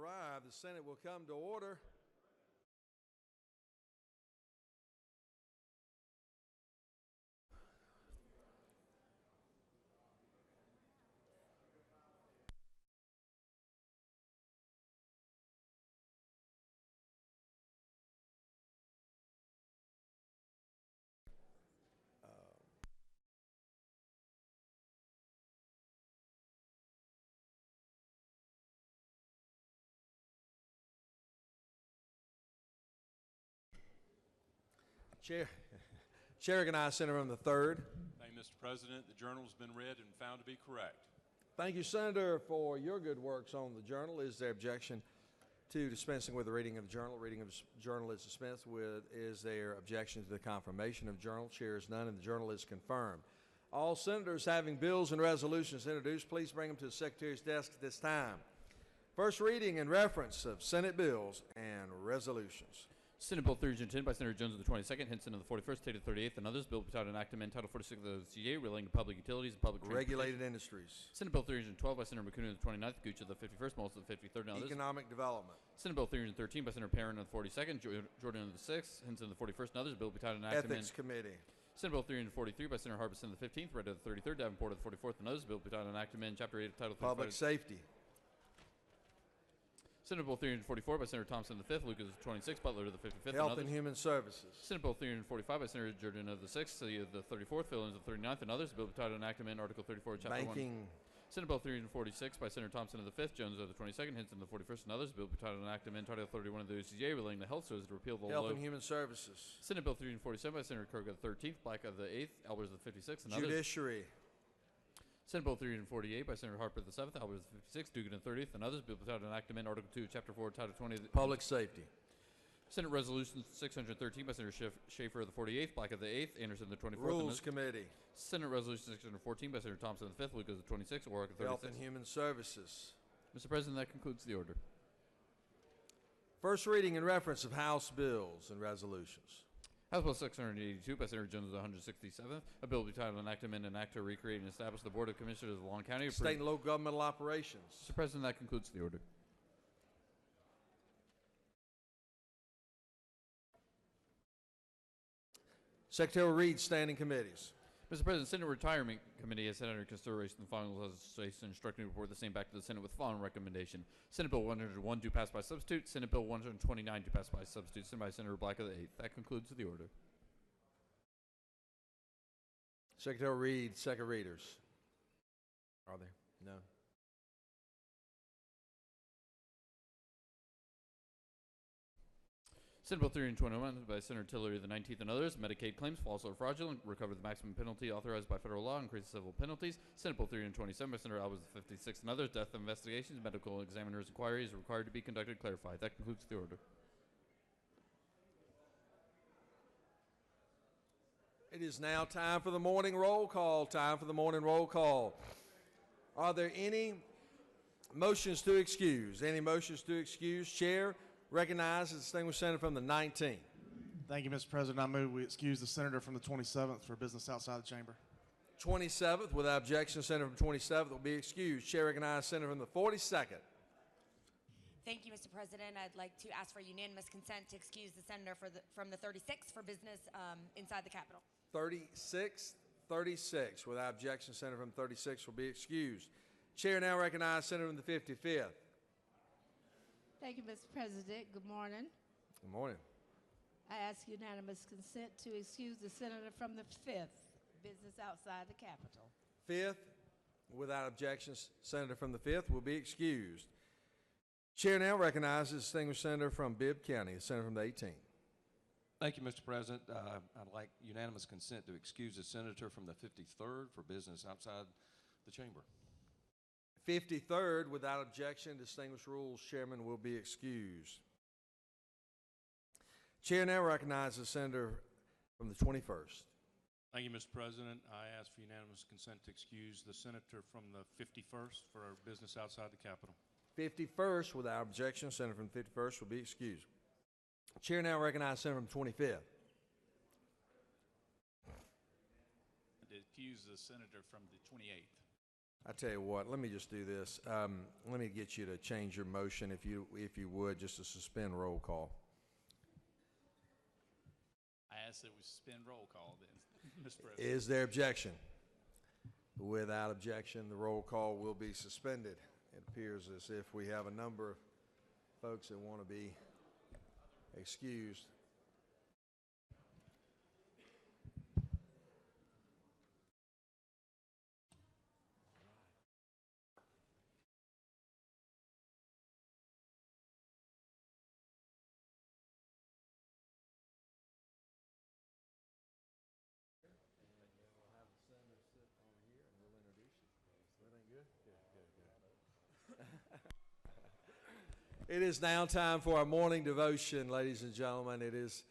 arrived, the Senate will come to order. Chair recognizes Senator from the 3rd. Thank you, Mr. President. The journal has been read and found to be correct. Thank you, Senator, for your good works on the journal. Is there objection to dispensing with the reading of the journal? Reading of the journal is dispensed with. Is there objection to the confirmation of journal? Chair is none, and the journal is confirmed. All senators having bills and resolutions introduced, please bring them to the Secretary's desk at this time. First reading and reference of Senate bills and resolutions. Senate Bill 310 by Senator Jones of the 22nd, Henson of the 41st, Tate of the 38th, and others. Bill entitled an act to amend Title 46 of the CA relating to public utilities and public regulated industries. Senate Bill 312 by Senator McCoon of the 29th, Gooch of the 51st, Moles of the 53rd, and others. Economic development. Senate Bill 313 by Senator Perrin of the 42nd, Jordan of the 6th, Henson of the 41st, and others. Bill entitled an act to amend Ethics Committee. Senate Bill 343 by Senator Harbison of the 15th, Red of the 33rd, Davenport of the 44th, and others. Bill entitled an act to amend Chapter 8 of Title 35. Public Safety. Senate Bill 344 by Senator Thompson of the 5th, Lucas of the 26th, Butler of the 55th, Health and and Human Services. Senate Bill 345 by Senator Jordan of the 6th, City of the 34th, Phillips of the 39th, and others. Bill entitled an act to amend Article 34, Chapter 1. Senate Bill 346 by Senator Thompson of the 5th, Jones of the 22nd, Henson of the 41st, and others. Bill entitled an act to amend Title 31 of the OCGA relating to health services to repeal the Health and Human Services. Senate Bill 347 by Senator Kirk of the 13th, Black of the 8th, Albers of the 56th, and Judiciary. others. Senate Bill 348 by Senator Harper of the 7th, Albers of the 56th, Dugan of the 30th, and others. Bill entitled an act to amend Article 2, Chapter 4, Title 20. Public Safety. Senate Resolution 613 by Senator Schaefer of the 48th, Black of the 8th, Anderson of the 24th. Rules Committee. Senate Resolution 614 by Senator Thompson of the 5th, Lucas of the 26th, Warwick of the 36th. Health and Human Services. Mr. President, that concludes the order. First reading and reference of House bills and resolutions. House Bill 682 by Senator Jones of the 167th, a bill to be titled an act to amend an act to recreate and establish the Board of Commissioners of Long County. State and local governmental operations. Mr. President, that concludes the order. Secretary will read standing committees. Mr. President, Senate Retirement Committee has had under consideration the final legislation instructing to report the same back to the Senate with the following recommendation. Senate Bill 101 to pass by substitute. Senate Bill 129 to pass by substitute. Sent by Senator Black of the 8th. That concludes the order. Secretary will read second readers. Are there? No. Senate Bill 321 by Senator Tillery of the 19th and others. Medicaid claims, false or fraudulent, recover the maximum penalty authorized by federal law, increase civil penalties. Senate Bill 327 by Senator Albers of the 56th and others. Death investigations, medical examiners' inquiries required to be conducted, clarified. That concludes the order. It is now time for the morning roll call. Time for the morning roll call. Are there any motions to excuse? Any motions to excuse? Chair recognizes the distinguished senator from the 19th. Thank you, Mr. President. I move we excuse the senator from the 27th for business outside the chamber. 27th, without objection, the senator from 27th will be excused. Chair recognizes the senator from the 42nd. Thank you, Mr. President. I'd like to ask for unanimous consent to excuse the senator from the 36th for business inside the Capitol. 36, without objection, the senator from 36 will be excused. Chair now recognizes the senator from the 55th. Thank you, Mr. President. Good morning. Good morning. I ask unanimous consent to excuse the senator from the 5th, business outside the Capitol. 5th, without objections, senator from the 5th will be excused. Chair now recognizes the distinguished senator from Bibb County, the senator from the 18th. Thank you, Mr. President. I'd like unanimous consent to excuse the senator from the 53rd for business outside the chamber. 53rd, without objection, distinguished rules chairman will be excused. Chair now recognizes the senator from the 21st. Thank you, Mr. President. I ask for unanimous consent to excuse the senator from the 51st for our business outside the Capitol. 51st, without objection, senator from the 51st will be excused. Chair now recognizes senator from the 25th. To excuse the senator from the 28th. I tell you what, let me just do this. Let me get you to change your motion, if you would, just to suspend roll call. I ask that we suspend roll call then, Mr. President. Is there objection? Without objection, the roll call will be suspended. It appears as if we have a number of folks that want to be excused. It is now time for our morning devotion, ladies and gentlemen. It is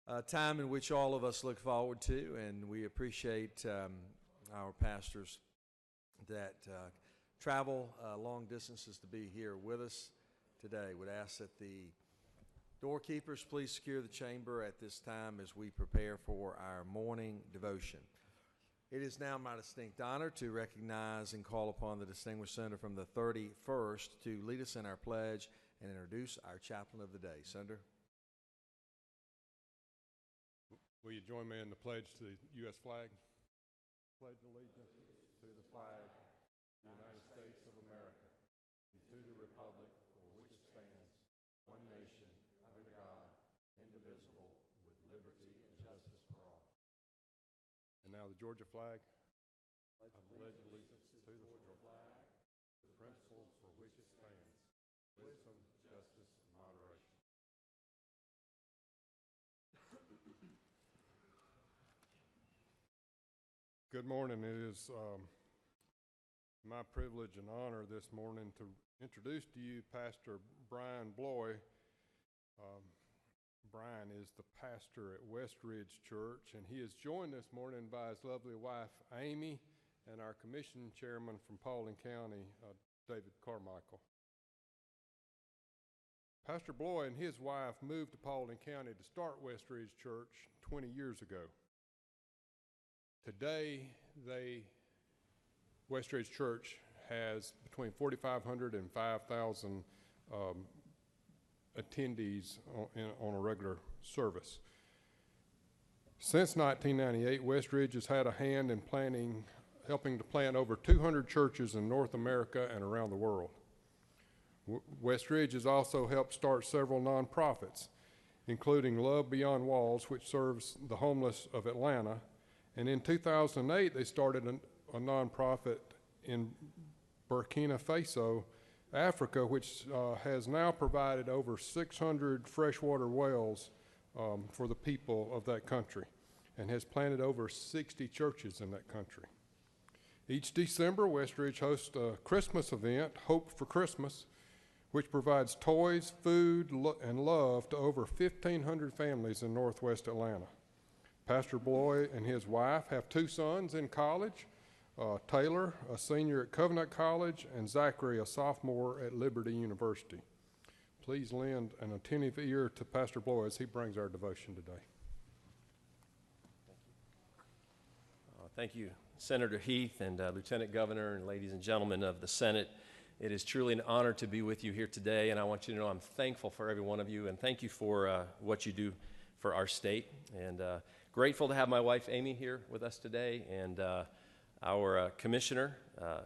a time in which all of us look forward to, and we appreciate our pastors that travel long distances to be here with us today. Would ask that the doorkeepers please secure the chamber at this time as we prepare for our morning devotion. It is now my distinct honor to recognize and call upon the distinguished senator from the 31st to lead us in our pledge and introduce our chaplain of the day. Senator. Will you join me in the pledge to the U.S. flag? Pledge allegiance to the flag of the United States of America and to the republic for which it stands, one nation, under God, indivisible, with liberty and justice for all. And now the Georgia flag. I pledge allegiance to the Georgia flag, the principles for which it stands, wisdom, justice, and moderation. Good morning. It is my privilege and honor this morning to introduce to you Pastor Brian Bloy. Brian is the pastor at Westridge Church, and he is joined this morning by his lovely wife, Amy, and our commission chairman from Paulding County, David Carmichael. Pastor Bloy and his wife moved to Paulding County to start Westridge Church 20 years ago. Today, Westridge Church has between 4,500 and 5,000 attendees on a regular service. Since 1998, Westridge has had a hand in helping to plant over 200 churches in North America and around the world. Westridge has also helped start several nonprofits, including Love Beyond Walls, which serves the homeless of Atlanta. And in 2008, they started a nonprofit in Burkina Faso, Africa, which has now provided over 600 freshwater wells for the people of that country and has planted over 60 churches in that country. Each December, Westridge hosts a Christmas event, Hope for Christmas, which provides toys, food, and love to over 1,500 families in Northwest Atlanta. Pastor Bloy and his wife have two sons in college, Taylor, a senior at Covenant College, and Zachary, a sophomore at Liberty University. Please lend an attentive ear to Pastor Bloy as he brings our devotion today. Thank you, Senator Heath and Lieutenant Governor and ladies and gentlemen of the Senate. It is truly an honor to be with you here today, and I want you to know I'm thankful for every one of you, and thank you for what you do for our state. And grateful to have my wife, Amy, here with us today, and our commissioner,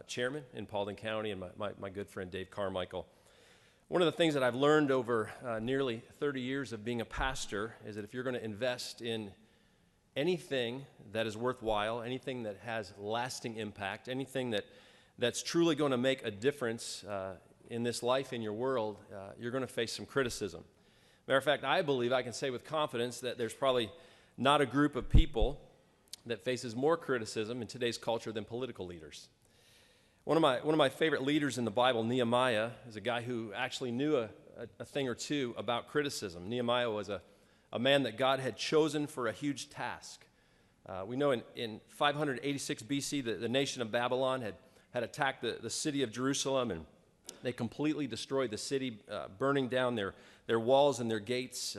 chairman in Paulding County, and my good friend Dave Carmichael. One of the things that I've learned over nearly 30 years of being a pastor is that if you're going to invest in anything that is worthwhile, anything that has lasting impact, anything that's truly going to make a difference in this life, in your world, you're going to face some criticism. Matter of fact, I believe I can say with confidence that there's probably not a group of people that faces more criticism in today's culture than political leaders. One of my favorite leaders in the Bible, Nehemiah, is a guy who actually knew a thing or two about criticism. Nehemiah was a man that God had chosen for a huge task. We know in 586 BC, the nation of Babylon had attacked the city of Jerusalem, and they completely destroyed the city, burning down their walls and their gates,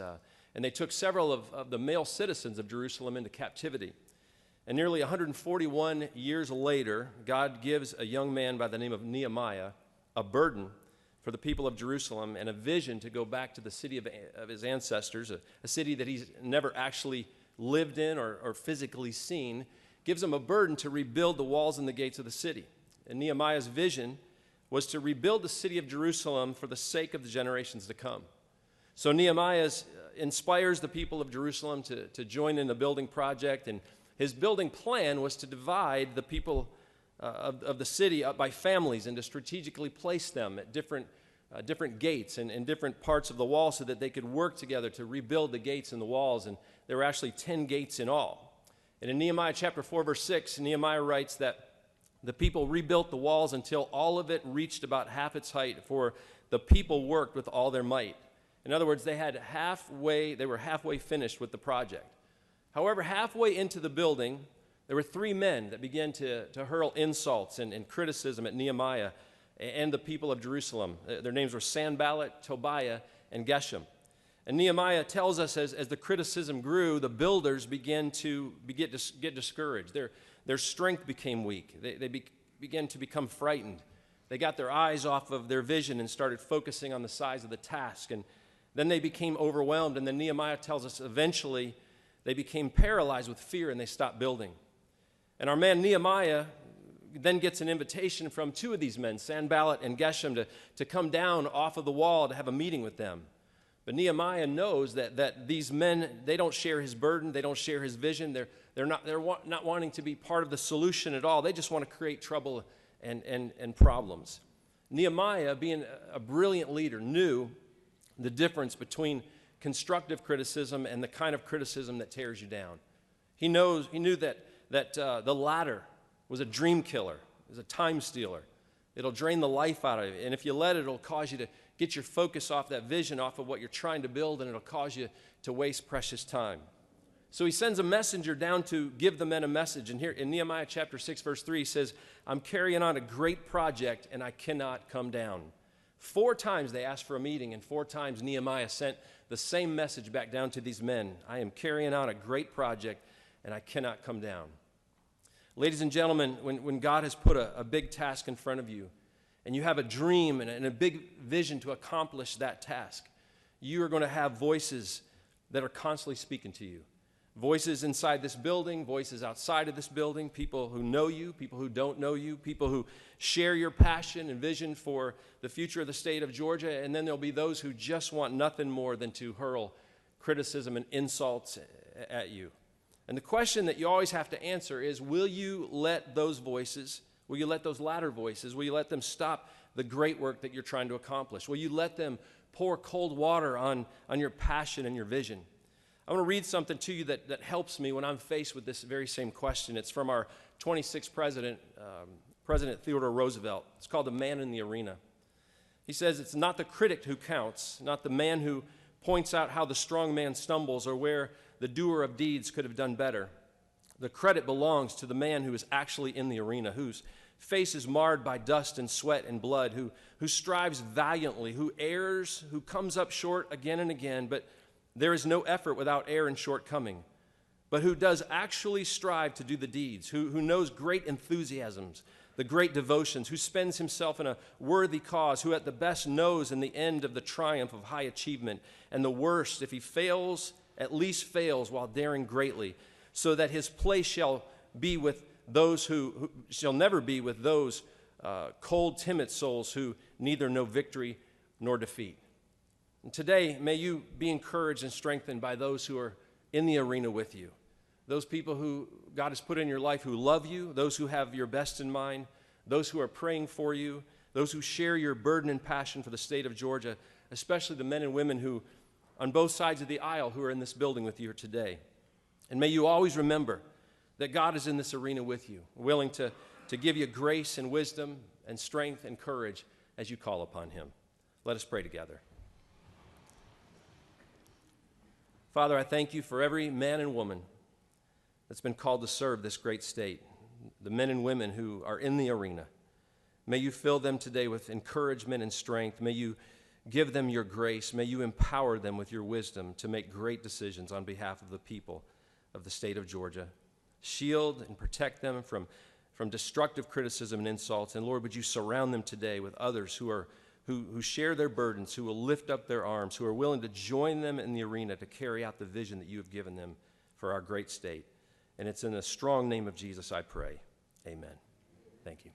and they took several of the male citizens of Jerusalem into captivity. And nearly 141 years later, God gives a young man by the name of Nehemiah a burden for the people of Jerusalem and a vision to go back to the city of his ancestors, a city that he's never actually lived in or physically seen, gives him a burden to rebuild the walls and the gates of the city. And Nehemiah's vision was to rebuild the city of Jerusalem for the sake of the generations to come. So Nehemiah inspires the people of Jerusalem to join in the building project, and his building plan was to divide the people of the city up by families and to strategically place them at different gates and different parts of the wall so that they could work together to rebuild the gates and the walls. And there were actually 10 gates in all. And in Nehemiah chapter 4, verse 6, Nehemiah writes that the people rebuilt the walls until all of it reached about half its height, for the people worked with all their might. In other words, they were halfway finished with the project. However, halfway into the building, there were 3 men that began to hurl insults and criticism at Nehemiah and the people of Jerusalem. Their names were Sanballat, Tobiah, and Geshem. And Nehemiah tells us as the criticism grew, the builders began to get discouraged. Their strength became weak. They began to become frightened. They got their eyes off of their vision and started focusing on the size of the task. And then they became overwhelmed. And then Nehemiah tells us eventually they became paralyzed with fear and they stopped building. And our man Nehemiah then gets an invitation from 2 of these men, Sanballat and Geshem, to come down off of the wall to have a meeting with them. But Nehemiah knows that these men, they don't share his burden, they don't share his vision, they're not wanting to be part of the solution at all. They just want to create trouble and problems. Nehemiah, being a brilliant leader, knew the difference between constructive criticism and the kind of criticism that tears you down. He knew that the latter was a dream killer, is a time stealer. It'll drain the life out of you. And if you let it, it'll cause you to get your focus off that vision, off of what you're trying to build, and it'll cause you to waste precious time. So he sends a messenger down to give the men a message. And here in Nehemiah chapter 6, verse 3, he says, I'm carrying on a great project, and I cannot come down. 4 times they asked for a meeting, and 4 times Nehemiah sent the same message back down to these men. I am carrying on a great project, and I cannot come down. Ladies and gentlemen, when God has put a big task in front of you, and you have a dream and a big vision to accomplish that task, you are going to have voices that are constantly speaking to you. Voices inside this building, voices outside of this building, people who know you, people who don't know you, people who share your passion and vision for the future of the state of Georgia, and then there'll be those who just want nothing more than to hurl criticism and insults at you. And the question that you always have to answer is, will you let those voices, will you let those latter voices, will you let them stop the great work that you're trying to accomplish? Will you let them pour cold water on your passion and your vision? I want to read something to you that helps me when I'm faced with this very same question. It's from our 26th president, President Theodore Roosevelt. It's called The Man in the Arena. He says, it's not the critic who counts, not the man who points out how the strong man stumbles or where the doer of deeds could have done better. The credit belongs to the man who is actually in the arena, whose face is marred by dust and sweat and blood, who strives valiantly, who errs, who comes up short again and again, but there is no effort without error and shortcoming, but who does actually strive to do the deeds, who knows great enthusiasms, the great devotions, who spends himself in a worthy cause, who at the best knows in the end of the triumph of high achievement, and the worst, if he fails, at least fails while daring greatly, so that his place shall be with those who shall never be with those cold, timid souls who neither know victory nor defeat. And today, may you be encouraged and strengthened by those who are in the arena with you, those people who God has put in your life who love you, those who have your best in mind, those who are praying for you, those who share your burden and passion for the state of Georgia, especially the men and women who, on both sides of the aisle, who are in this building with you today. And may you always remember that God is in this arena with you, willing to give you grace and wisdom and strength and courage as you call upon him. Let us pray together. Father, I thank you for every man and woman that's been called to serve this great state, the men and women who are in the arena. May you fill them today with encouragement and strength. May you give them your grace. May you empower them with your wisdom to make great decisions on behalf of the people of the state of Georgia. Shield and protect them from destructive criticism and insults. And Lord, would you surround them today with others who share their burdens, who will lift up their arms, who are willing to join them in the arena to carry out the vision that you have given them for our great state. And it's in the strong name of Jesus I pray. Amen. Thank you.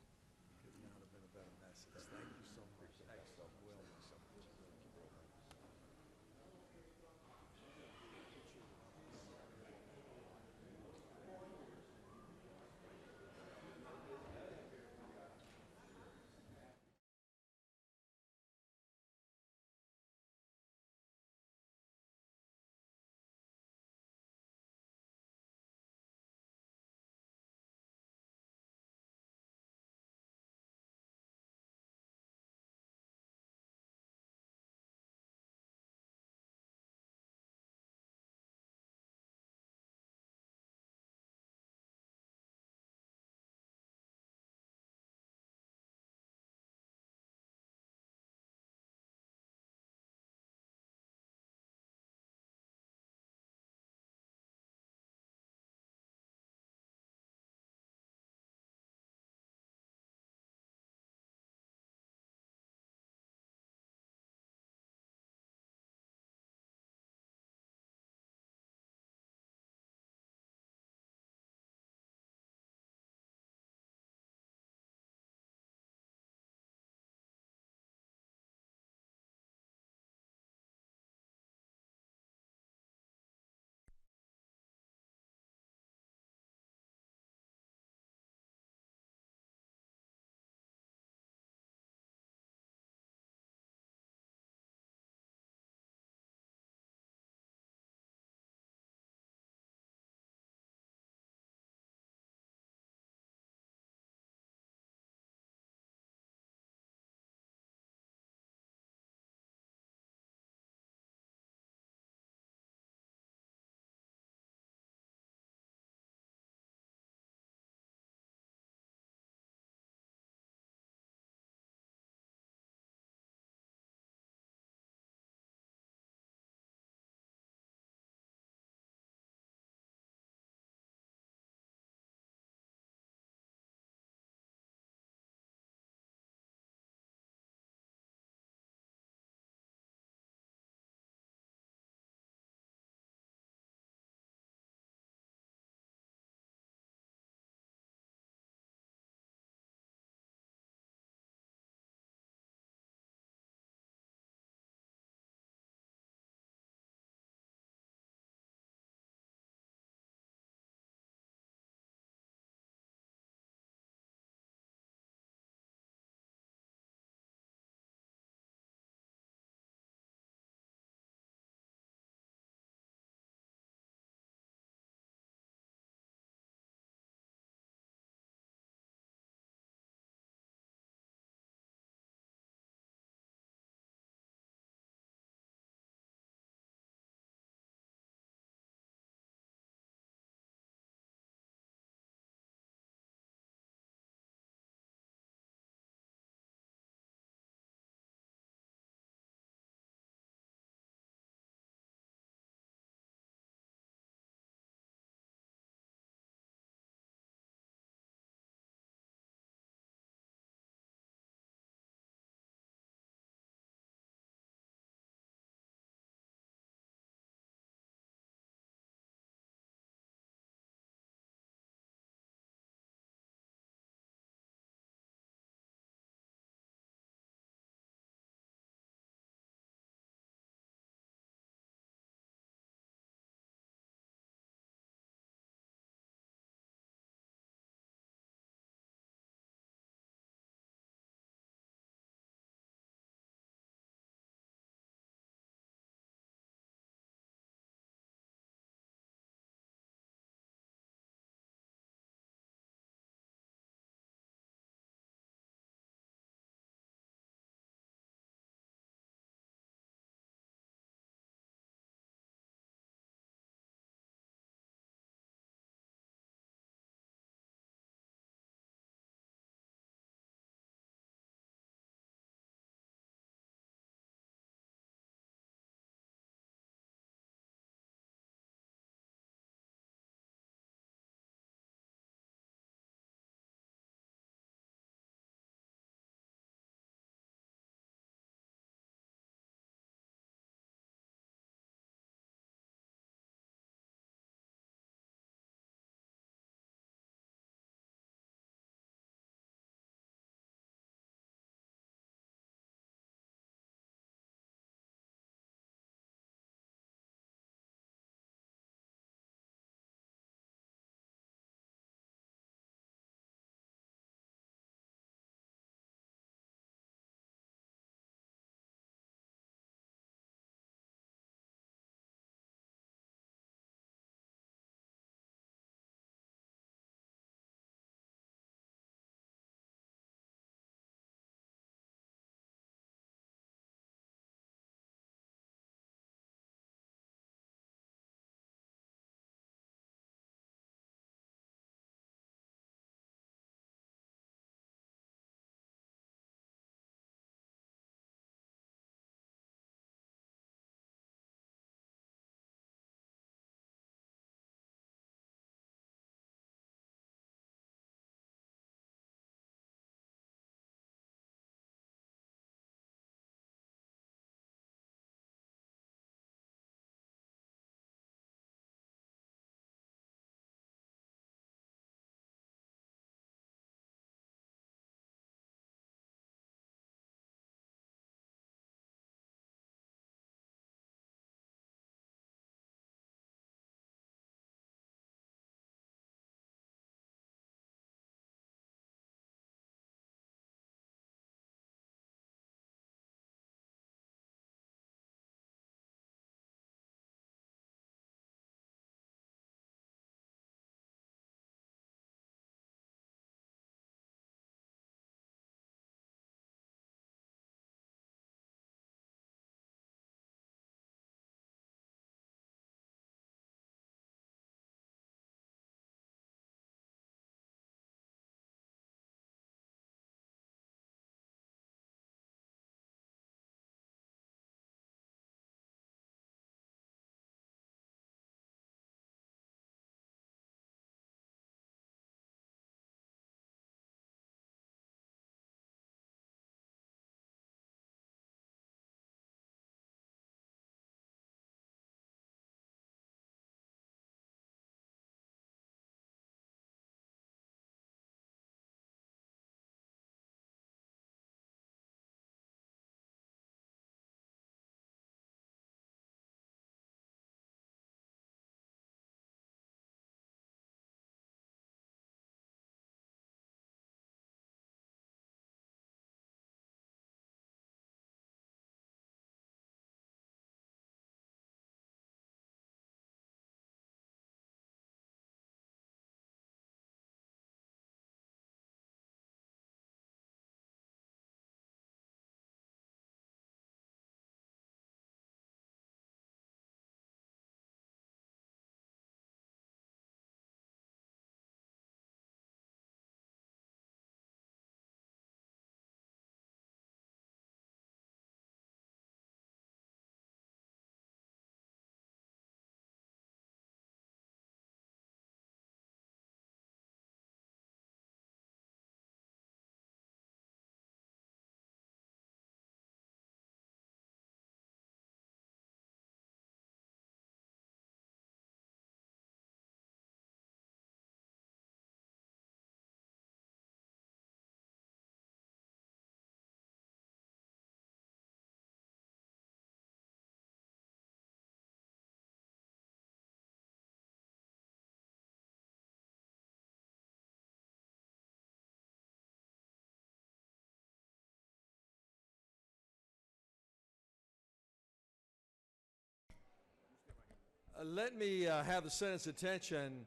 Let me have the Senate's attention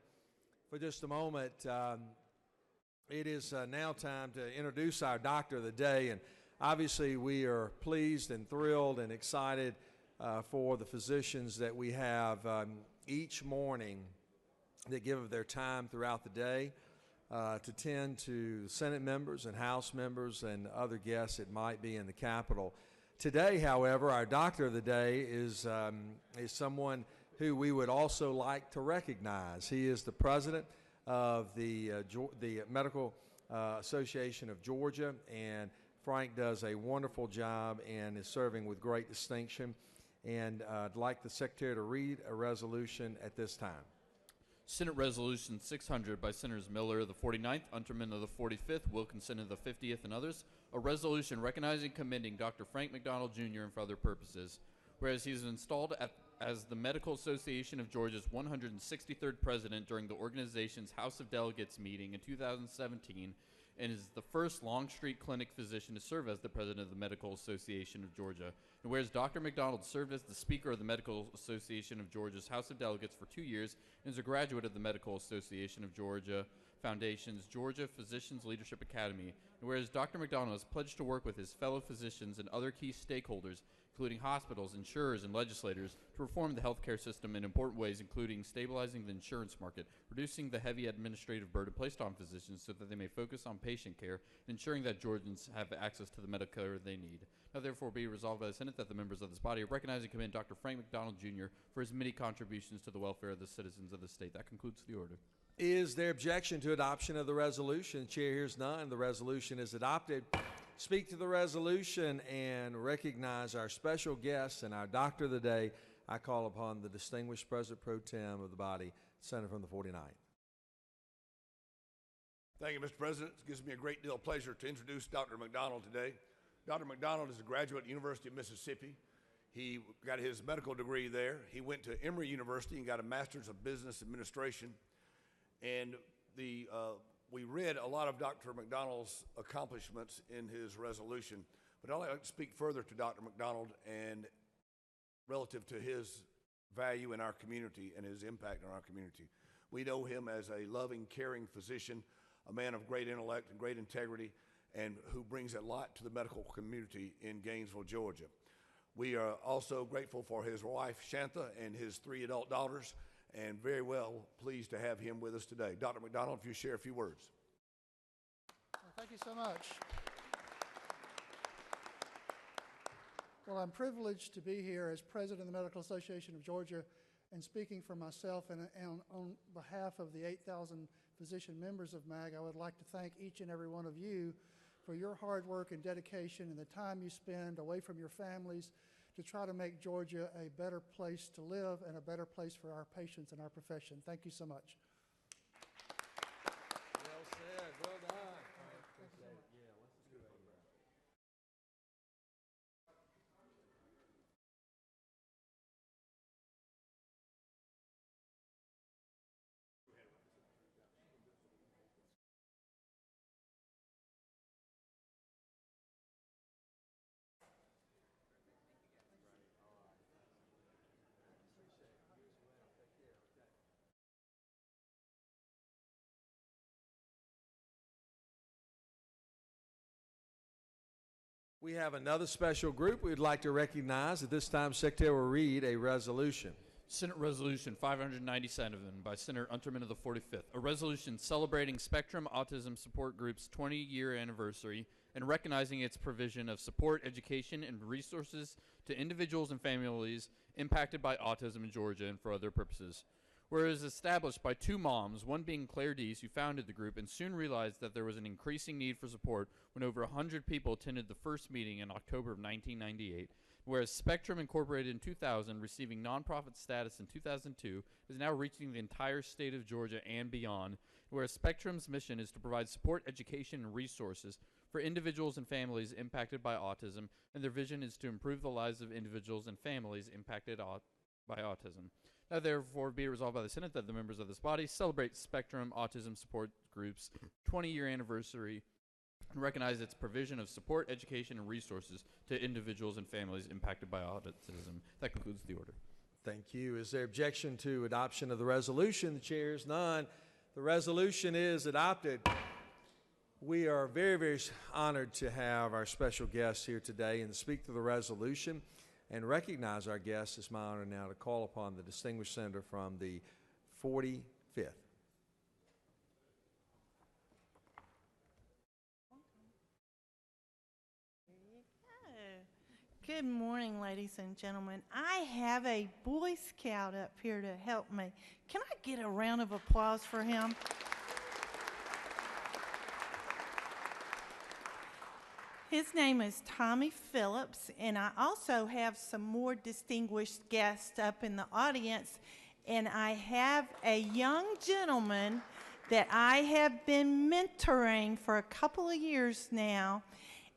for just a moment. It is now time to introduce our Doctor of the Day, and obviously we are pleased and thrilled and excited for the physicians that we have each morning that give of their time throughout the day to tend to Senate members and House members and other guests that might be in the Capitol. Today, however, our Doctor of the Day is someone who we would also like to recognize. He is the president of the Medical Association of Georgia, and Frank does a wonderful job and is serving with great distinction. And I'd like the Secretary to read a resolution at this time. Senate Resolution 600 by Senators Miller of the 49th, Unterman of the 45th, Wilkinson of the 50th, and others. A resolution recognizing and commending Dr. Frank McDonald Jr. and for other purposes. Whereas he is installed as the Medical Association of Georgia's 163rd president during the organization's House of Delegates meeting in 2017, and is the first Longstreet Clinic physician to serve as the president of the Medical Association of Georgia. And whereas Dr. McDonald served as the speaker of the Medical Association of Georgia's House of Delegates for 2 years and is a graduate of the Medical Association of Georgia Foundation's Georgia Physicians Leadership Academy. And whereas Dr. McDonald has pledged to work with his fellow physicians and other key stakeholders, including hospitals, insurers, and legislators, to reform the healthcare system in important ways, including stabilizing the insurance market, reducing the heavy administrative burden placed on physicians so that they may focus on patient care, and ensuring that Georgians have access to the medical care they need. Now therefore be resolved by the Senate that the members of this body recognize and commend Dr. Frank McDonald Jr. for his many contributions to the welfare of the citizens of the state. That concludes the order. Is there objection to adoption of the resolution? The chair hears none. The resolution is adopted. Speak to the resolution and recognize our special guest and our Doctor of the Day. I call upon the distinguished President Pro Tem of the body, Senator from the 49th. Thank you, Mr. President. It gives me a great deal of pleasure to introduce Dr. McDonald today. Dr. McDonald is a graduate at the University of Mississippi. He got his medical degree there. He went to Emory University and got a Master's of Business Administration. And we read a lot of Dr. McDonald's accomplishments in his resolution, but I'd like to speak further to Dr. McDonald and relative to his value in our community and his impact on our community. We know him as a loving, caring physician, a man of great intellect and great integrity, and who brings a lot to the medical community in Gainesville, Georgia. We are also grateful for his wife, Shantha, and his 3 adult daughters, and very well pleased to have him with us today. Dr. McDonald, if you share a few words. Well, thank you so much. Well, I'm privileged to be here as president of the Medical Association of Georgia and speaking for myself and on behalf of the 8,000 physician members of MAG. I would like to thank each and every one of you for your hard work and dedication and the time you spend away from your families to try to make Georgia a better place to live and a better place for our patients and our profession. Thank you so much. Well said. Well done. Appreciate it. Yeah, let's do it. We have another special group we'd like to recognize. At this time, Secretary will read a resolution. Senate Resolution 597 by Senator Unterman of the 45th, a resolution celebrating Spectrum Autism Support Group's 20-year anniversary and recognizing its provision of support, education, and resources to individuals and families impacted by autism in Georgia and for other purposes. Whereas established by 2 moms, one being Claire Deese, who founded the group and soon realized that there was an increasing need for support when over 100 people attended the first meeting in October of 1998, whereas Spectrum Incorporated in 2000, receiving nonprofit status in 2002, is now reaching the entire state of Georgia and beyond, whereas Spectrum's mission is to provide support, education, and resources for individuals and families impacted by autism, and their vision is to improve the lives of individuals and families impacted by autism. Now therefore be it resolved by the Senate that the members of this body celebrate Spectrum Autism Support Group's 20-year anniversary and recognize its provision of support, education, and resources to individuals and families impacted by autism. That concludes the order. Thank you. Is there objection to adoption of the resolution? The chair is none. The resolution is adopted. We are very, very honored to have our special guests here today and speak to the resolution and recognize our guests. It's my honor now to call upon the distinguished senator from the 45th. Good morning, ladies and gentlemen. I have a Boy Scout up here to help me. Can I get a round of applause for him? His name is Tommy Phillips, and I also have some more distinguished guests up in the audience, and I have a young gentleman that I have been mentoring for a couple of years now,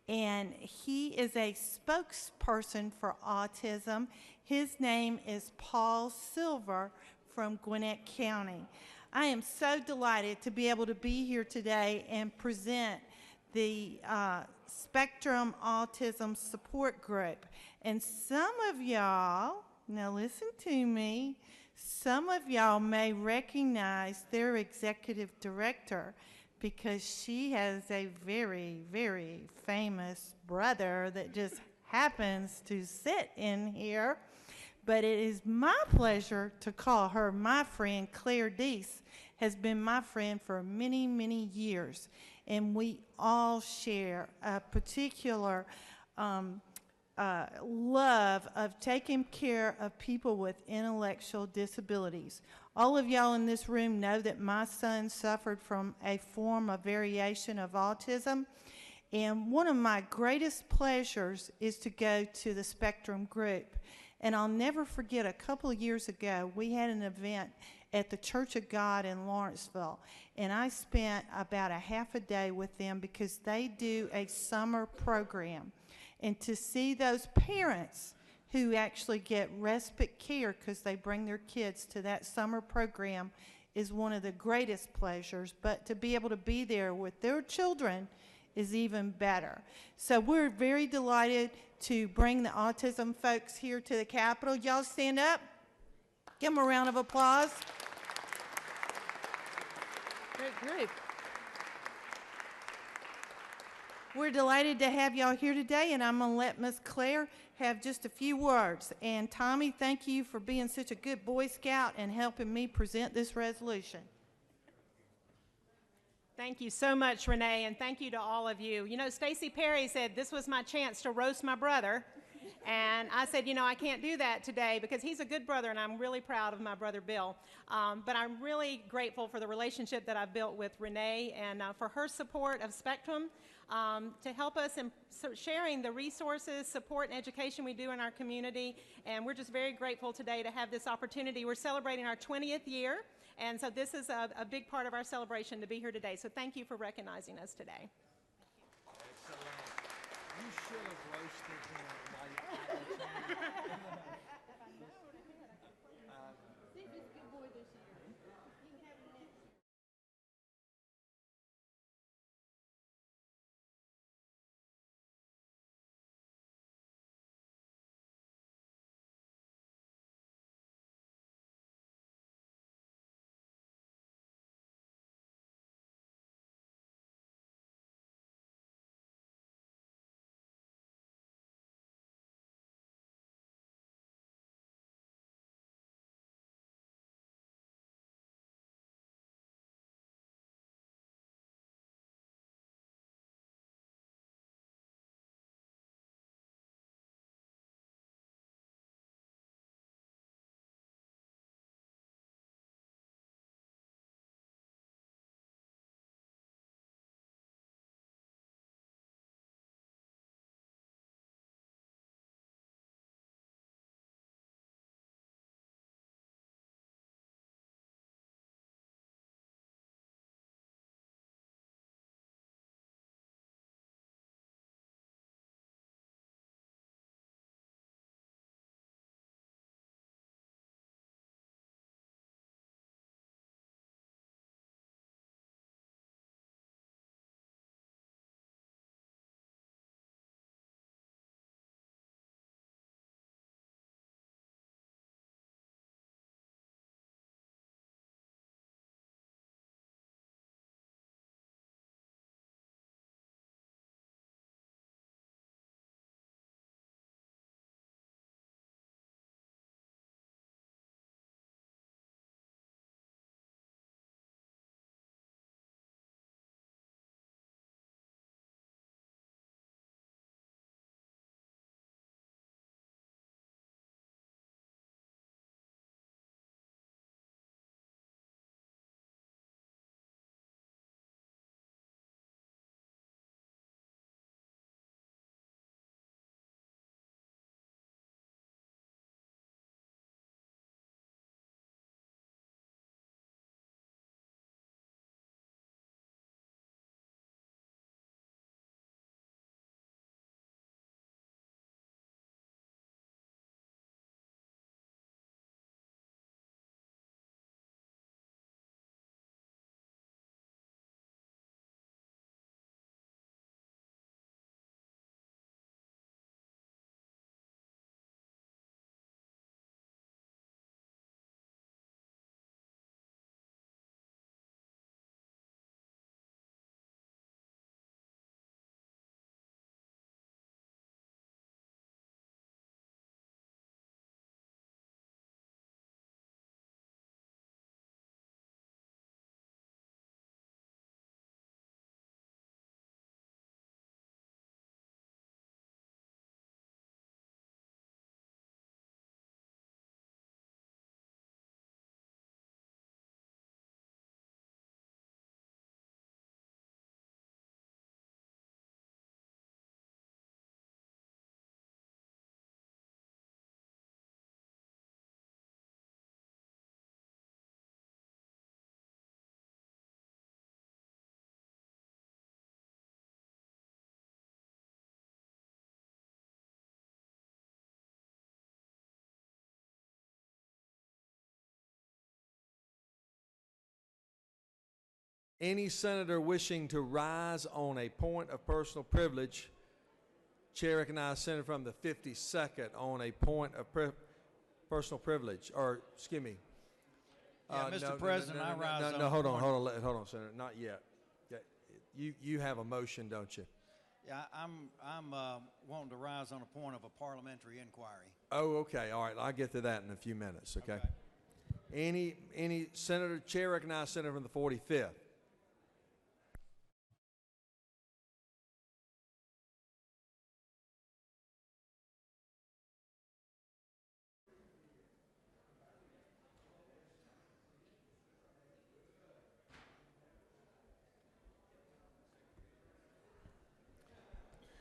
and he is a spokesperson for autism. His name is Paul Silver from Gwinnett County. I am so delighted to be able to be here today and present the Spectrum Autism Support Group. And some of y'all, now listen to me, some of y'all may recognize their executive director, because she has a very, very famous brother that just happens to sit in here. But it is my pleasure to call her my friend. Claire Deese has been my friend for many, many years. And we all share a particular love of taking care of people with intellectual disabilities. All of y'all in this room know that my son suffered from a form of variation of autism, and one of my greatest pleasures is to go to the Spectrum group. And I'll never forget, a couple of years ago, we had an event at the Church of God in Lawrenceville, and I spent about a half a day with them because they do a summer program. And to see those parents who actually get respite care because they bring their kids to that summer program is one of the greatest pleasures. But to be able to be there with their children is even better. So we're very delighted to bring the autism folks here to the Capitol. Y'all stand up. Give them a round of applause. Great group. We're delighted to have y'all here today, and I'm going to let Miss Claire have just a few words. And Tommy, thank you for being such a good Boy Scout and helping me present this resolution. Thank you so much, Renee, and thank you to all of you. You know, Stacey Perry said this was my chance to roast my brother, and I said, you know, I can't do that today because he's a good brother, and I'm really proud of my brother Bill. But I'm really grateful for the relationship that I've built with Renee and for her support of Spectrum to help us in sharing the resources, support, and education we do in our community. And we're just very grateful today to have this opportunity. We're celebrating our 20th year. And so this is a big part of our celebration to be here today. So thank you for recognizing us today. Excellent. You should have roasted him like Any senator wishing to rise on a point of personal privilege, Chair recognizes Senator from the 52nd on a point of personal privilege, or excuse me. Mr. President, I rise on a hold point. on, Senator, not yet. Yeah, you have a motion, don't you? Yeah, I'm wanting to rise on a point of a parliamentary inquiry. Oh, okay, all right. I'll get to that in a few minutes. Okay. Any senator? Chair recognizes Senator from the 45th.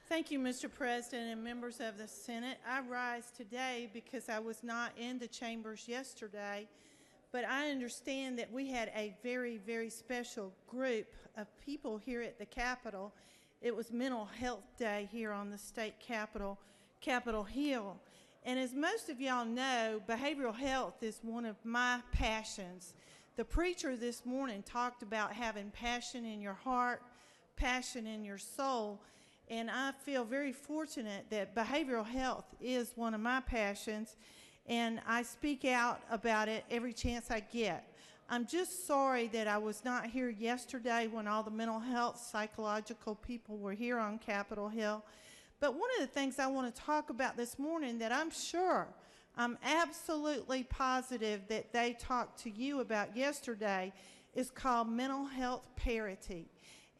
Thank you, Mr. President and members of the Senate. I rise today because I was not in the chambers yesterday, but I understand that we had a very, very special group of people here at the Capitol. It was Mental Health Day here on the state Capitol, Capitol Hill. And as most of y'all know, behavioral health is one of my passions. The preacher this morning talked about having passion in your heart, passion in your soul. And I feel very fortunate that behavioral health is one of my passions, and I speak out about it every chance I get. I'm just sorry that I was not here yesterday when all the mental health, psychological people were here on Capitol Hill. But one of the things I want to talk about this morning that I'm absolutely positive that they talked to you about yesterday is called mental health parity.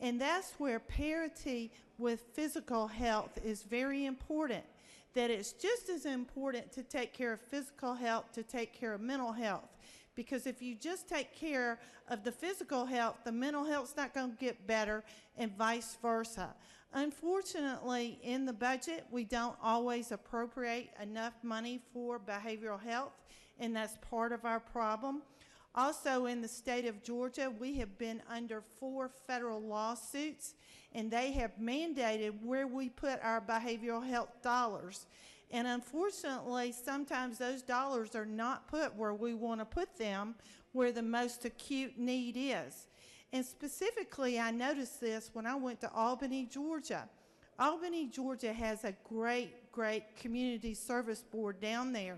And that's where parity with physical health is very important, that it's just as important to take care of physical health to take care of mental health. Because if you just take care of the physical health, the mental health's not going to get better, and vice versa. Unfortunately, in the budget, we don't always appropriate enough money for behavioral health, and that's part of our problem. Also, in the state of Georgia, we have been under 4 federal lawsuits, and they have mandated where we put our behavioral health dollars. And unfortunately, sometimes those dollars are not put where we want to put them, where the most acute need is. And specifically, I noticed this when I went to Albany, Georgia. Albany, Georgia has a great, great community service board down there,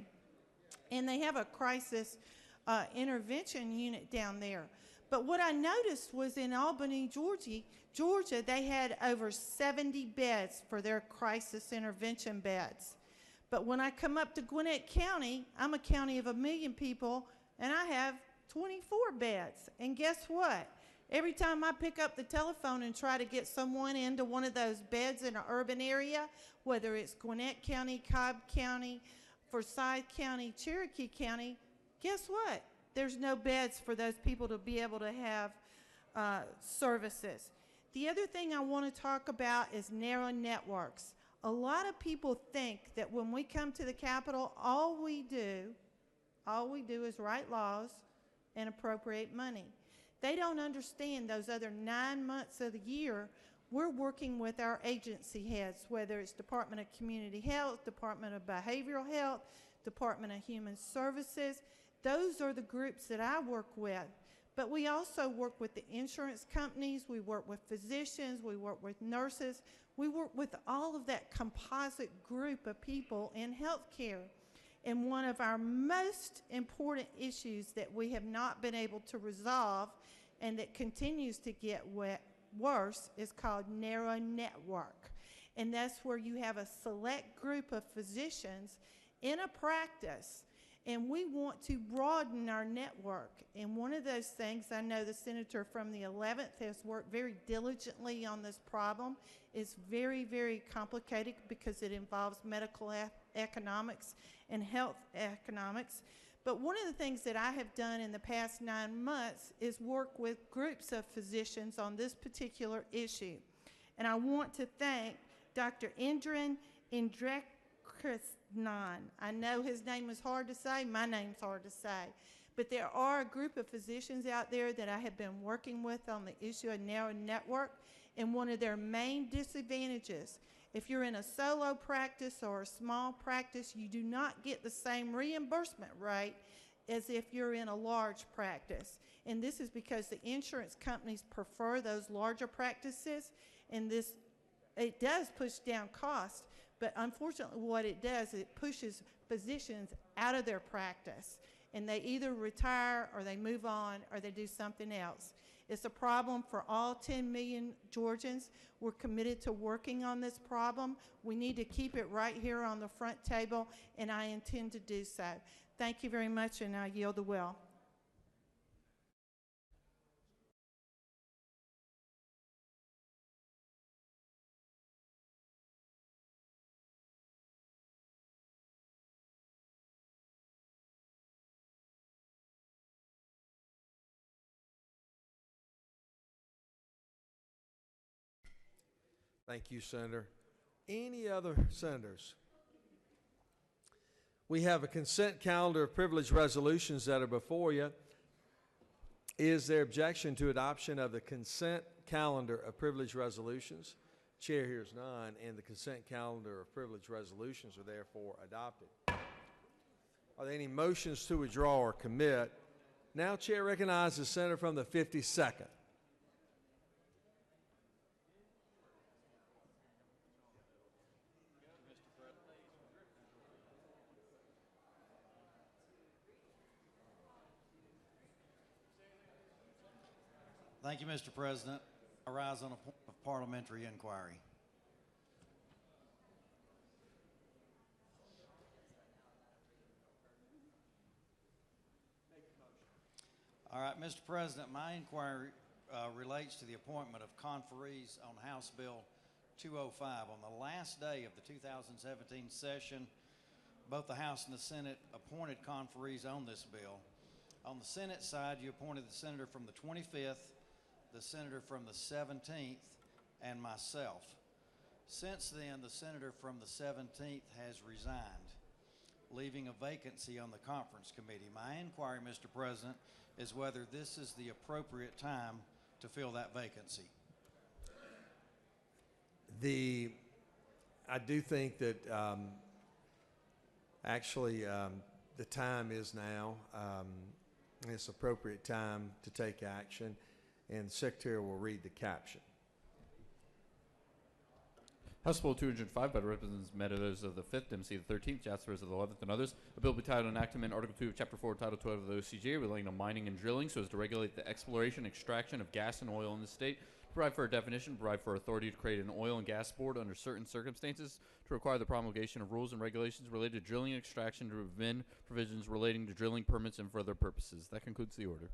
and they have a crisis intervention unit down there. But what I noticed was in Albany, Georgia, they had over 70 beds for their crisis intervention beds. But when I come up to Gwinnett County, I'm a county of 1 million people, and I have 24 beds. And guess what? Every time I pick up the telephone and try to get someone into one of those beds in an urban area, whether it's Gwinnett County, Cobb County, Forsyth County, Cherokee County, guess what? There's no beds for those people to be able to have services. The other thing I want to talk about is narrow networks. A lot of people think that when we come to the Capitol, all we do is write laws and appropriate money. They don't understand those other 9 months of the year, we're working with our agency heads, whether it's Department of Community Health, Department of Behavioral Health, Department of Human Services. Those are the groups that I work with. But we also work with the insurance companies, we work with physicians, we work with nurses, we work with all of that composite group of people in healthcare. And one of our most important issues that we have not been able to resolve and that continues to get worse is called narrow network. And that's where you have a select group of physicians in a practice, and we want to broaden our network. And one of those things, I know the senator from the 11th has worked very diligently on this problem. It's very, very complicated because it involves medical economics and health economics. But one of the things that I have done in the past 9 months is work with groups of physicians on this particular issue. And I want to thank Dr. Indran Indrekrishnan. I know his name is hard to say, my name's hard to say. But there are a group of physicians out there that I have been working with on the issue of narrow network, and one of their main disadvantages, if you're in a solo practice or a small practice, you do not get the same reimbursement rate as if you're in a large practice. And this is because the insurance companies prefer those larger practices, and it does push down cost, but unfortunately what it does, it pushes physicians out of their practice, and they either retire or they move on or they do something else. It's a problem for all 10 million Georgians. We're committed to working on this problem. We need to keep it right here on the front table, and I intend to do so. Thank you very much, and I yield the will. Thank you, Senator. Any other senators? We have a consent calendar of privileged resolutions that are before you. Is there objection to adoption of the consent calendar of privileged resolutions? Chair hears none, and the consent calendar of privileged resolutions are therefore adopted. Are there any motions to withdraw or commit? Now, Chair recognizes the senator from the 52nd. Thank you, Mr. President. I rise on a point of parliamentary inquiry. All right, Mr. President, my inquiry relates to the appointment of conferees on House Bill 205. On the last day of the 2017 session, both the House and the Senate appointed conferees on this bill. On the Senate side, you appointed the senator from the 25th, the senator from the 17th, and myself. Since then, the senator from the 17th has resigned, leaving a vacancy on the conference committee. My inquiry, Mr. President, is whether this is the appropriate time to fill that vacancy. I do think that actually the time is now. It's appropriate time to take action, and the Secretary will read the caption. House Bill 205 by Representatives Meadows of the 5th, MC of the 13th, Jaspers of the 11th, and others. A bill be titled Enactment, Article 2 of Chapter 4, Title 12 of the OCGA relating to mining and drilling so as to regulate the exploration and extraction of gas and oil in the state, to provide for a definition, provide for authority to create an oil and gas board under certain circumstances, to require the promulgation of rules and regulations related to drilling and extraction, to amend provisions relating to drilling permits and for other purposes. That concludes the order.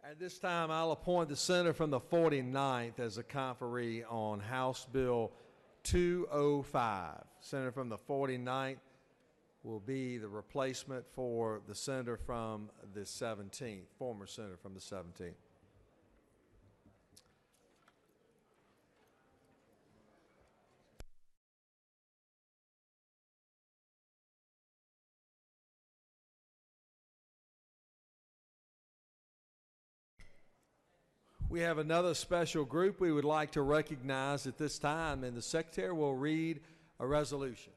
At this time, I'll appoint the senator from the 49th as a conferee on House Bill 205. Senator from the 49th will be the replacement for the senator from the 17th, former senator from the 17th. We have another special group we would like to recognize at this time, and the Secretary will read a resolution.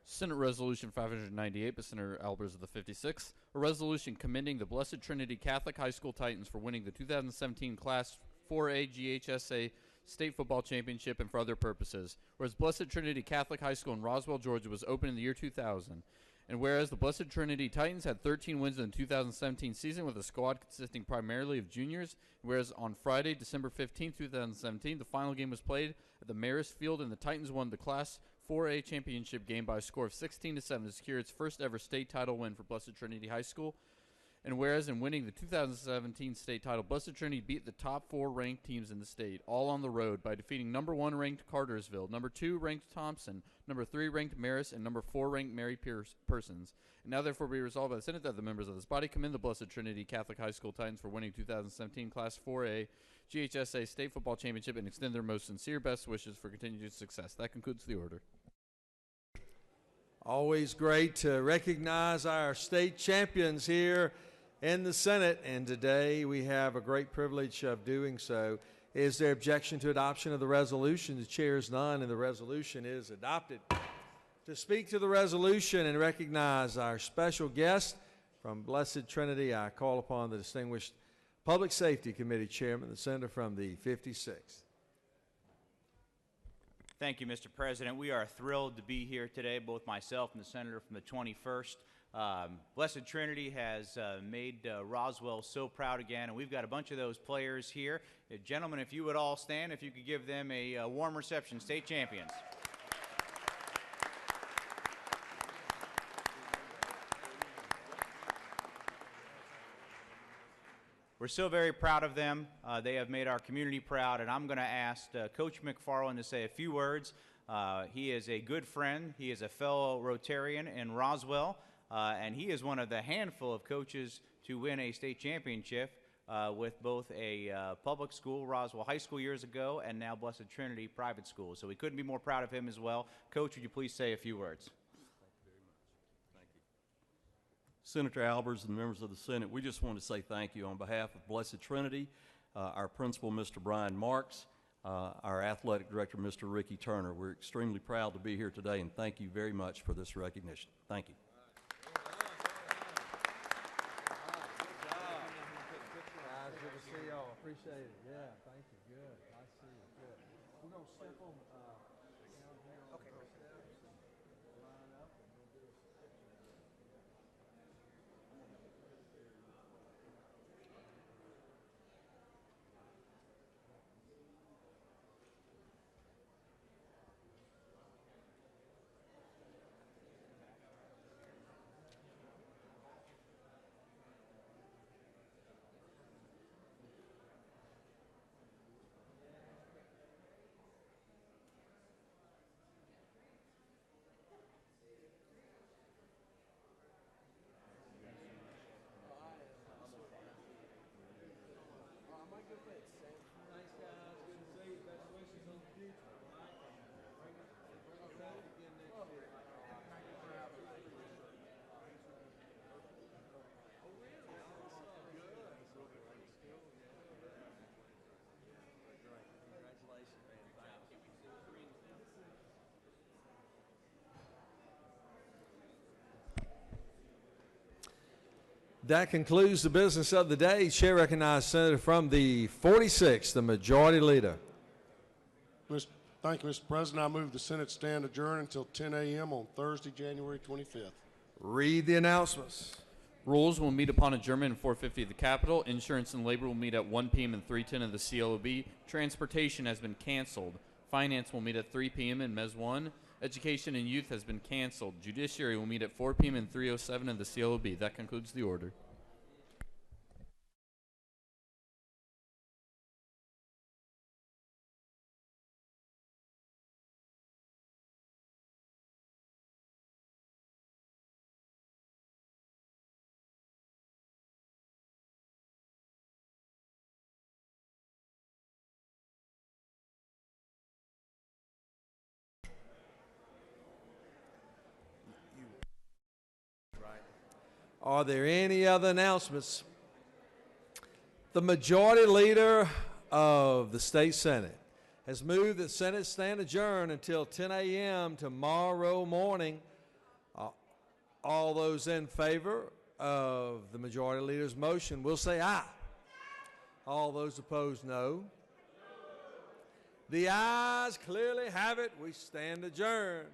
Senate Resolution 598 by Senator Albers of the 56th, a resolution commending the Blessed Trinity Catholic High School Titans for winning the 2017 Class 4A GHSA State Football Championship and for other purposes. Whereas Blessed Trinity Catholic High School in Roswell, Georgia was opened in the year 2000. And whereas the Blessed Trinity Titans had 13 wins in the 2017 season with a squad consisting primarily of juniors, whereas on Friday, December 15, 2017, the final game was played at the Marist Field and the Titans won the Class 4A championship game by a score of 16-7 to secure its first ever state title win for Blessed Trinity High School. And whereas in winning the 2017 state title, Blessed Trinity beat the top 4 ranked teams in the state, all on the road, by defeating number 1 ranked Cartersville, number 2 ranked Thompson, number 3 ranked Marist, and number 4 ranked Mary Persons. And now therefore be resolved by the Senate that the members of this body commend the Blessed Trinity Catholic High School Titans for winning 2017 Class 4A GHSA State Football Championship and extend their most sincere best wishes for continued success. That concludes the order. Always great to recognize our state champions here in the Senate, and today we have a great privilege of doing so. Is there objection to adoption of the resolution? The chair is none, and the resolution is adopted. To speak to the resolution and recognize our special guest from Blessed Trinity, I call upon the distinguished Public Safety Committee Chairman, the senator from the 56th. Thank you, Mr. President. We are thrilled to be here today, both myself and the senator from the 21st. Blessed Trinity has made Roswell so proud again, and we've got a bunch of those players here. Gentlemen, if you would all stand, if you could give them a warm reception, state champions. We're so very proud of them. They have made our community proud, and I'm going to ask Coach McFarland to say a few words. He is a good friend. He is a fellow Rotarian in Roswell, and he is one of the handful of coaches to win a state championship with both a public school, Roswell High School years ago, and now Blessed Trinity Private School. So we couldn't be more proud of him as well. Coach, would you please say a few words? Senator Albers and members of the Senate, we just want to say thank you on behalf of Blessed Trinity, our principal, Mr. Brian Marks, our athletic director, Mr. Ricky Turner. We're extremely proud to be here today, and thank you very much for this recognition. Thank you. Good to see y'all. Appreciate it. Yeah, thank you. Good. I see you. Good. We're going to step on down here on the steps and line up, and we'll do a That concludes the business of the day. Chair recognizes Senator from the 46th, the Majority Leader. Thank you, Mr. President. I move the Senate stand adjourned until 10 a.m. on Thursday, January 25th. Read the announcements. Rules will meet upon adjournment in 450 of the Capitol. Insurance and Labor will meet at 1 p.m. and 310 of the CLOB. Transportation has been canceled. Finance will meet at 3 p.m. in Mez 1. Education and Youth has been canceled. Judiciary will meet at 4 p.m. and 307 of the CLOB. That concludes the order. Are there any other announcements? The Majority Leader of the State Senate has moved that Senate stand adjourned until 10 a.m. tomorrow morning. All those in favor of the Majority Leader's motion will say aye. All those opposed, no. The ayes clearly have it. We stand adjourned.